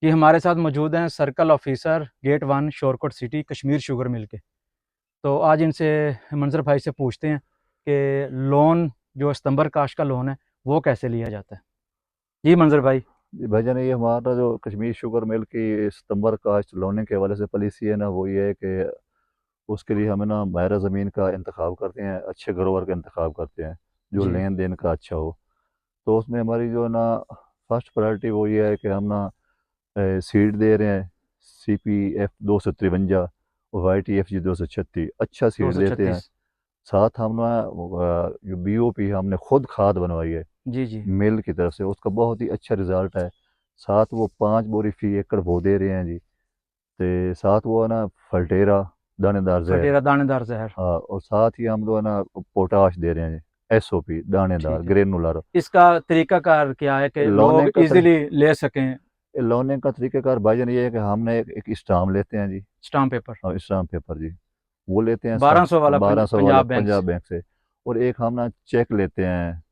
ये हमारे साथ मौजूद हैं circle officer gate 1 Shorkot city Kashmir sugar mill के। तो आज इनसे मंजर भाई से पूछते हैं कि लोन जो सितंबर काश्त का लोन है वो कैसे लिया जाता है। जी मंजर भाई। जी भाईजान, ये हमारा जो कश्मीर शुगर मिल की सितंबर काश्त लोने के हवाले से पॉलिसी है ना, वो ये है कि उसके लिए हमें ना माहिर ज़मीन का इंतखाब करते हैं, अच्छे ग्रोवर का इंतखाब करते हैं जो जी लेन देन का अच्छा हो। तो उसमें हमारी जो है ना फर्स्ट प्रायोरिटी वो ये है कि हम ना सीड दे रहे हैं CPF 253 और YTFG 236 अच्छा दो सीड सौ देते हैं। छत्तीस साथ हम ना जो BOP हमने खुद खाद बनवाई है जी जी। मिल की तरफ से, उसका बहुत ही अच्छा रिजल्ट है। साथ वो 5 बोरी फी एकड़ वो दे रहे हैं जी। तो साथ वो है ना फल्टेरा दानेदार जहर। फटेरा दानेदार जहर। हाँ, और साथ ही हम जो है ना पोटाश दे रहे हैं जी, SOP दानेदार ठीक है। ग्रेनुलर। इसका तरीकाकार क्या है कि लोने लोग का इजीली ले सकें? लोने का तरीक़ाकार भाईजान ये है कि हमने एक स्टाम्प लेते हैं जी। स्टाम्प पेपर हाँ, स्टाम्प पेपर जी, वो लेते हैं 1200 वाला 1200 वाला पंजाब बैंक पंजाब से। बैंक से। और एक हम ना चेक लेते हैं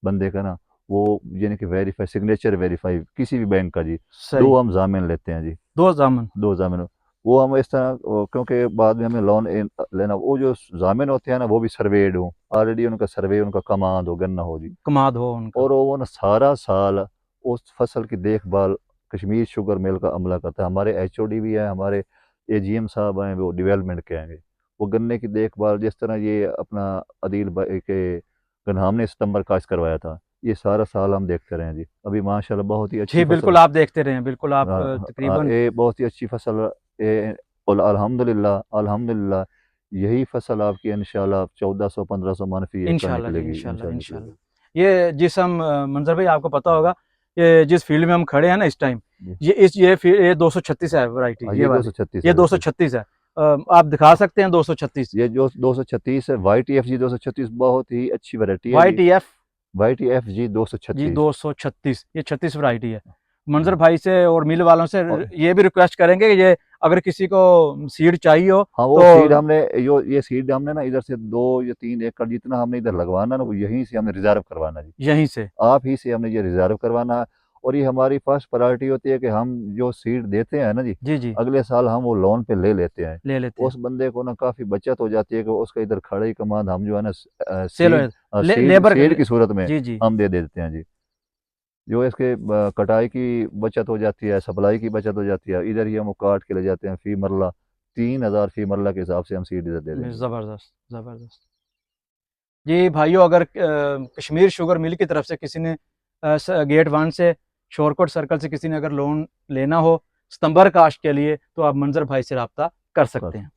बंदे का ना, वो यानी कि वेरीफाई सिग्नेचर वेरीफाई किसी भी बैंक का जी। सही। दो हम जामिन लेते हैं जी। दो जामन। दो जामिन, वो हम इस तरह क्योंकि बाद में हमें लोन लेना, वो जो जामिन होते हैं ना वो भी सर्वेड हो, ऑलरेडी उनका सर्वे उनका कमांड हो गन्ना हो जी। कमाद हो उनका। और वो ना सारा साल उस फसल की देखभाल कश्मीर शुगर मिल का अमला करता है। हमारे HOD भी है, हमारे AGM साहब हैं, वो डेवलपमेंट के आएंगे। वो गन्ने की देखभाल जिस तरह ये अपना अदील भाई के गन्ना हमने सितंबर काश्त करवाया था, ये सारा साल हम देखते रहे हैं जी। अभी माशाल्लाह बहुत ही अच्छी जी फसल। बिल्कुल, आप देखते रहे हैं, बिल्कुल आप तकरीबन। ये बहुत ही अच्छी फसल ये। और अल्हम्दुलिल्लाह अल्हम्दुलिल्लाह यही फसल आपकी इंशाल्लाह 1400-1500 मन फी एकड़ इंशाल्लाह जी, निकलेगी, इंशाल्लाह इंशाल्लाह निकलेगी। इंशाल्लाह। ये जिस हम मंजर भाई आपको पता होगा, ये जिस फील्ड में हम खड़े हैं ना इस टाइम, जी। ये 236 है वैरायटी, हाँ, ये ये दो वाली। सौ छत्तीस ये है वैसे। 236 है। आप दिखा सकते हैं 236? ये जो 236 है YTFG 236 बहुत ही अच्छी वैरायटी है वाई जी। टी एफ YTFG जी 236। 236, ये 36 वैरायटी है। मंजर भाई से और मिल वालों से और ये भी रिक्वेस्ट करेंगे कि ये अगर किसी को सीड चाहिए हो हाँ, वो तो सीड हमने ये सीड हमने ना इधर से 2 या 3 एकड़ जितना हमने इधर लगवाना ना, वो यहीं से हमने रिजर्व करवाना जी। यहीं से। आप ही से हमने ये रिजर्व करवाना है। और ये हमारी फर्स्ट प्रायोरिटी होती है कि हम जो सीड देते हैं ना जी, जी जी। अगले साल हम वो लोन पे ले लेते हैं। ले लेते हैं। उस बंदे को ना काफ़ी बचत हो जाती है कि उसका इधर खड़े ही कमांड हम जो है ना सेल सीड लेबर। सीड की सूरत में जी जी। हम दे देते हैं जी। जो इसके कटाई की बचत हो जाती है, सप्लाई की बचत हो जाती है, इधर ही हम वो काट के ले जाते हैं फी मरला। 3000 फी मरला के हिसाब से हम सीड इधर दे देंगे। ज़बरदस्त ज़बरदस्त। जी भाइयों, अगर कश्मीर शुगर मिल की तरफ से किसी ने गेट 1 से शोरकोट सर्कल से किसी ने अगर लोन लेना हो सितंबर काश्त के लिए, तो आप मंजर भाई से रब्ता कर सकते कर हैं।